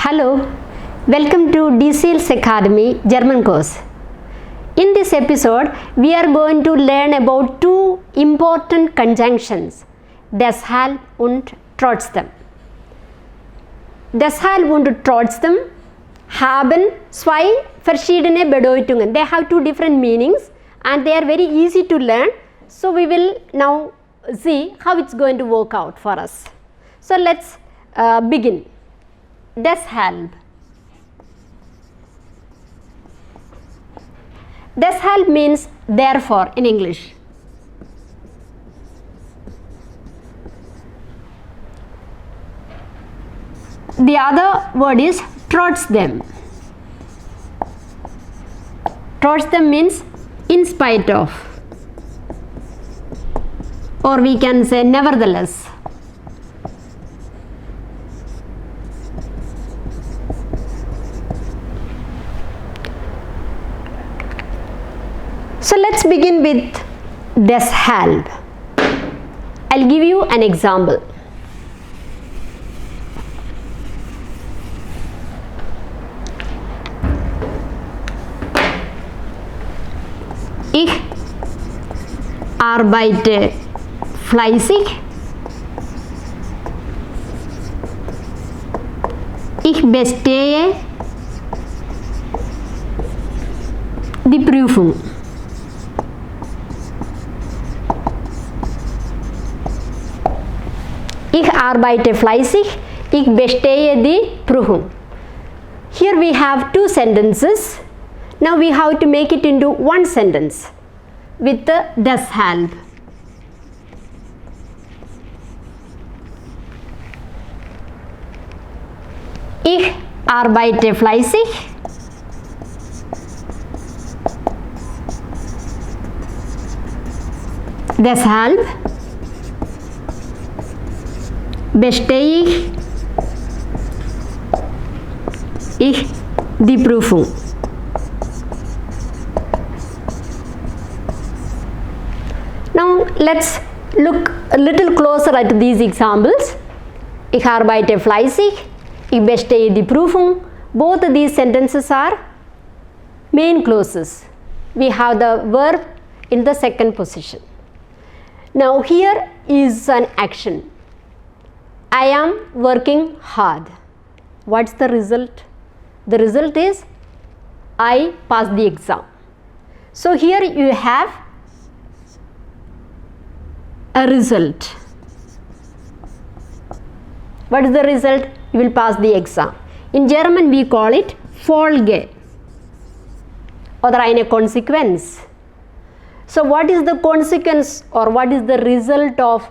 Hello, welcome to Deshalb Academy German course. In this episode, we are going to learn about two important conjunctions, Deshalb und trotzdem. Deshalb und trotzdem haben zwei verschiedene Bedeutungen. They have two different meanings and they are very easy to learn. So we will now see how it's going to work out for us. So let's begin. Deshalb. Deshalb means therefore in English. The other word is trotzdem. Trotzdem means in spite of, or we can say nevertheless. So let's begin with Deshalb. I'll give you an example. Ich arbeite fleißig. Ich bestehe die Prüfung. Ich arbeite fleißig, ich bestehe die Prüfung. Here we have two sentences. Now we have to make it into one sentence with the Deshalb. Ich arbeite fleißig. Deshalb bestehe ich die Prüfung. Now let's look a little closer at these examples. Ich arbeite fleißig, ich bestehe die Prüfung. Both these sentences are main clauses. We have the verb in the second position. Now here is an action. I am working hard. What's the result? The result is I passed the exam. So here you have a result. What is the result? You will pass the exam. In German we call it Folge oder eine Konsequenz. So what is the consequence or what is the result of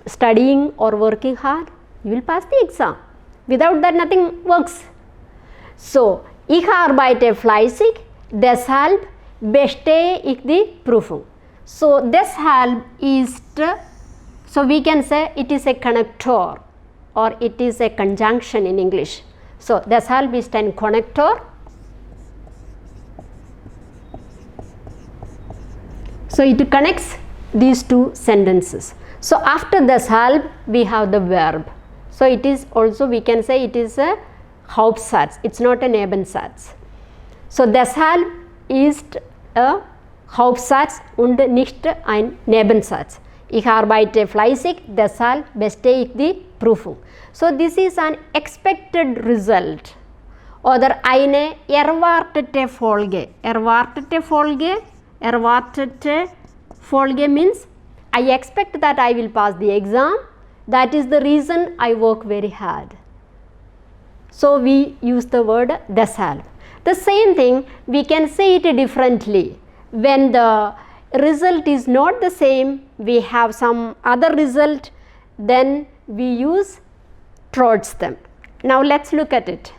studying or working hard? You will pass the exam. Without that nothing works. So, ich arbeite fleißig, deshalb bestehe ich die Prüfung. So, deshalb is, so we can say it is a connector or it is a conjunction in English. So, deshalb is ein connector. So, it connects these two sentences. So, after deshalb we have the verb. So, it is also we can say it is a Hauptsatz. It's not a Nebensatz. So, deshalb ist a Hauptsatz und nicht ein Nebensatz. Ich arbeite fleißig, deshalb bestehe ich die Prüfung. So, this is an expected result oder eine erwartete Folge. Erwartete Folge means I expect that I will pass the exam. That is the reason I work very hard. So we use the word deshalb. The same thing we can say it differently. When the result is not the same, we have some other result, then we use trotzdem. Now let's look at it.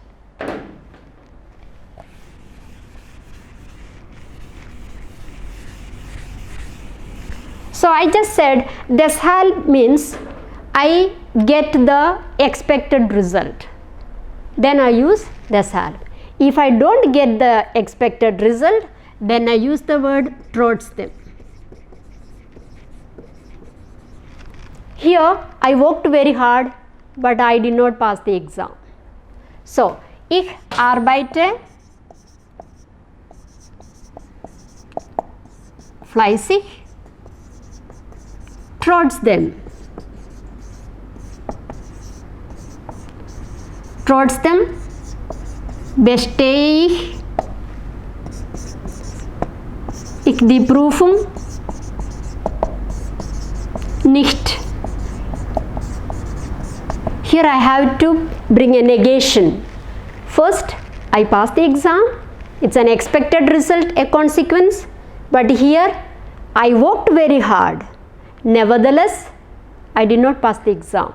So I just said deshalb means I get the expected result. Then I use deshalb. If I don't get the expected result, then I use the word trotzdem. Here I worked very hard, but I did not pass the exam. So, ich arbeite fleißig trotzdem. Trotzdem bestehe ich die Prüfung nicht. Here I have to bring a negation. First, I passed the exam. It's an expected result, a consequence. But here, I worked very hard. Nevertheless, I did not pass the exam.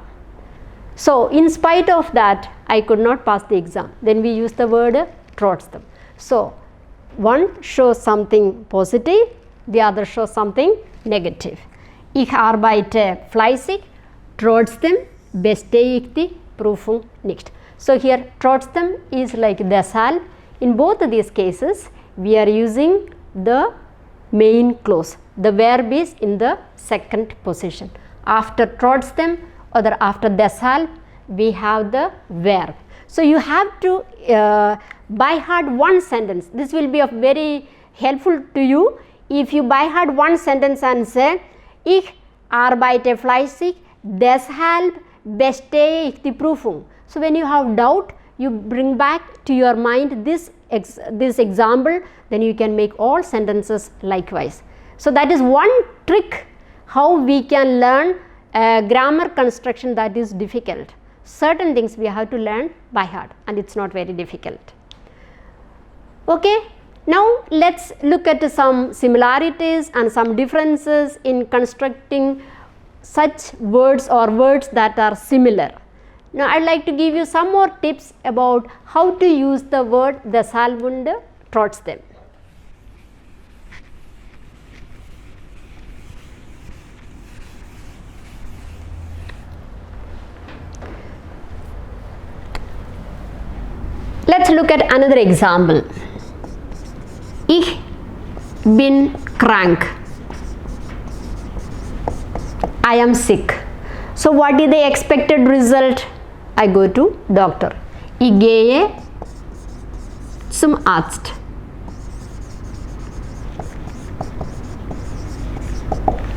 So, in spite of that, I could not pass the exam. Then we use the word trotzdem. So, one shows something positive, the other shows something negative. Ich arbeite fleißig, trotzdem bestehe ich die Prüfung nicht. So, here trotzdem is like deshalb. In both of these cases, we are using the main clause. The verb is in the second position. After trotzdem or after deshalb, we have the verb. So, you have to by heart one sentence. This will be of very helpful to you. If you by heart one sentence and say, ich arbeite fleißig, deshalb bestehe ich die Prüfung. So, when you have doubt, you bring back to your mind this example, then you can make all sentences likewise. So, that is one trick how we can learn grammar construction that is difficult. Certain things we have to learn by heart and it's not very difficult. Okay, now let's look at some similarities and some differences in constructing such words or words that are similar. Now, I would like to give you some more tips about how to use the word deshalb und trotzdem. Let's look at another example. Ich bin krank. I am sick. So, what is the expected result? I go to doctor. Ich gehe zum Arzt.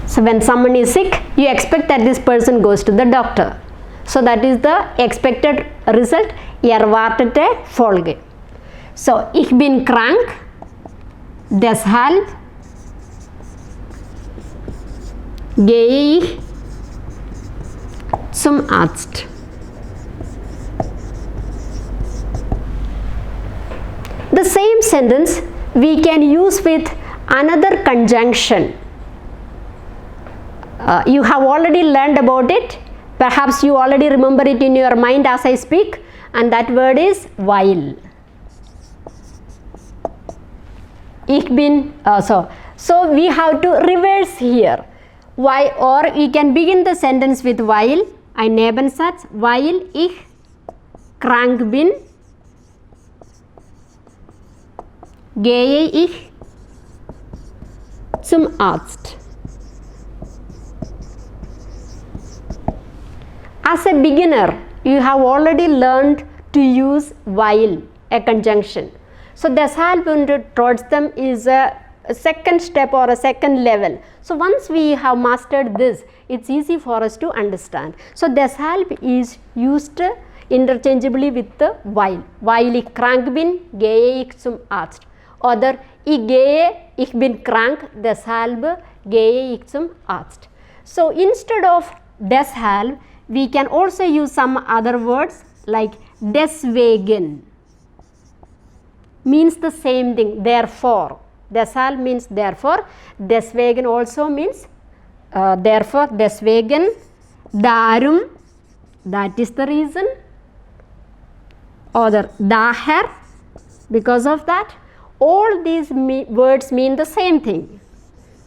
So, when someone is sick, you expect that this person goes to the doctor. So, that is the expected result. Erwartete Folge. So, ich bin krank, deshalb gehe ich zum Arzt. The same sentence we can use with another conjunction. You have already learned about it. Perhaps you already remember it in your mind as I speak, and that word is while. Ich bin so we have to reverse here. Why, or we can begin the sentence with while. Ein Nebensatz, weil ich krank bin, gehe ich zum Arzt. As a beginner, you have already learned to use while, a conjunction. So, deshalb und trotzdem is a second step or a second level. So, once we have mastered this, it's easy for us to understand. So, deshalb is used interchangeably with the while. Weil ich krank bin, gehe ich zum Arzt. Oder ich bin krank, deshalb gehe ich zum Arzt. So, instead of deshalb, we can also use some other words like deswegen. Means the same thing, therefore. Deshalb means therefore. Deswegen also means therefore. Deswegen, darum, that is the reason. Or daher, because of that. All these words mean the same thing.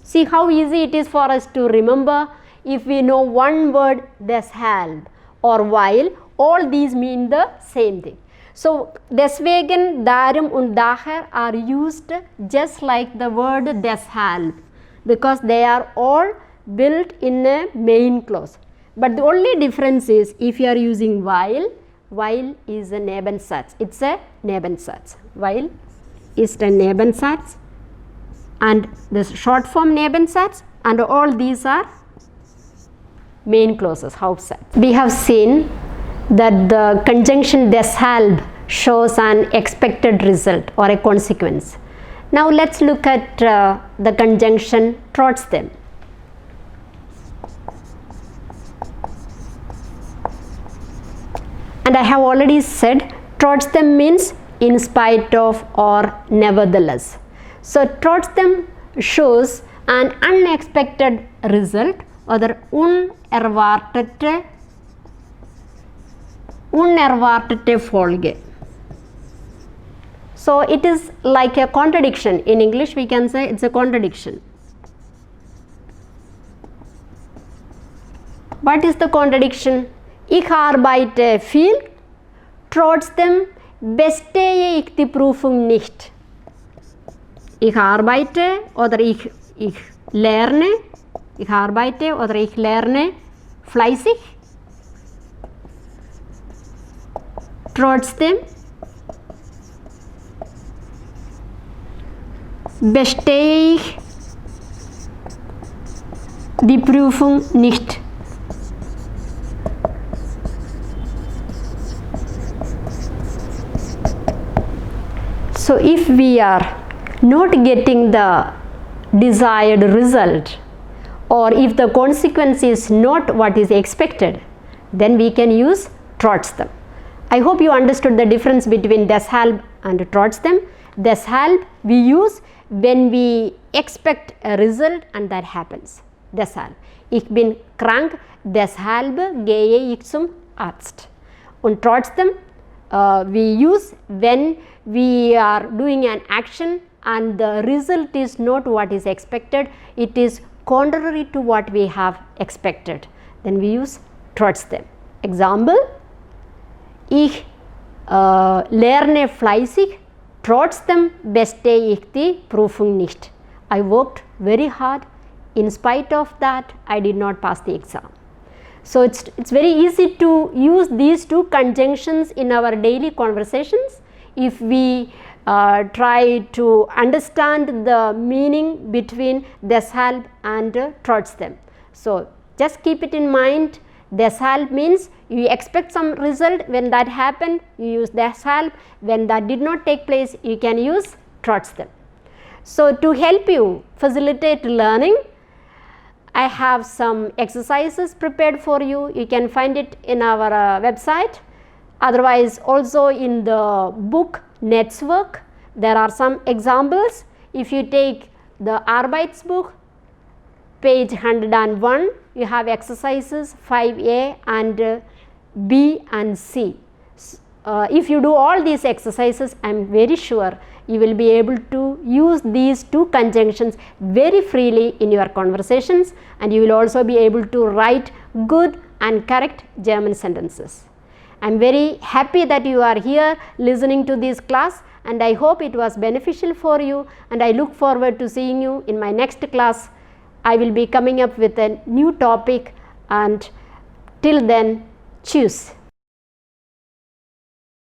See how easy it is for us to remember. If we know one word deshalb or while, all these mean the same thing. So, deswegen, darum und daher are used just like the word deshalb because they are all built in a main clause. But the only difference is if you are using while, weil is a Nebensatz. It's a Nebensatz. Weil is a Nebensatz, and this short form Nebensatz, and all these are main clauses, Hauptsatz. We have seen that the conjunction deshalb shows an expected result or a consequence. Now let's look at the conjunction trotzdem. And I have already said trotzdem means in spite of or nevertheless. So trotzdem shows an unexpected result oder unerwartete Folge. So it is like a contradiction. In English we can say it's a contradiction. What is the contradiction? Ich arbeite viel, trotzdem bestehe ich die Prüfung nicht. Ich arbeite oder ich lerne, ich arbeite oder ich lerne fleißig, trotzdem bestehe ich die Prüfung nicht. So if we are not getting the desired result, or if the consequence is not what is expected, then we can use trotzdem. I hope you understood the difference between deshalb and trotzdem. Deshalb we use when we expect a result and that happens. Deshalb. Ich bin krank, deshalb gehe ich zum Arzt. Und trotzdem we use when we are doing an action and the result is not what is expected, it is contrary to what we have expected. Then we use trotzdem. Example, ich lerne fleißig, trotzdem bestehe ich die Prüfung nicht. I worked very hard, in spite of that I did not pass the exam. So it's very easy to use these two conjunctions in our daily conversations if we try to understand the meaning between deshalb and trotzdem. So just keep it in mind. Deshalb means you expect some result, when that happened you use deshalb, when that did not take place you can use trotzdem. So to help you facilitate learning, I have some exercises prepared for you. You can find it in our website. Otherwise also in the book Netzwerk there are some examples. If you take the Arbeitsbuch, page 101, you have exercises 5a and b and c. If you do all these exercises, I am very sure you will be able to use these two conjunctions very freely in your conversations, and you will also be able to write good and correct German sentences. I am very happy that you are here listening to this class, and I hope it was beneficial for you, and I look forward to seeing you in my next class. I will be coming up with a new topic, and till then, choose.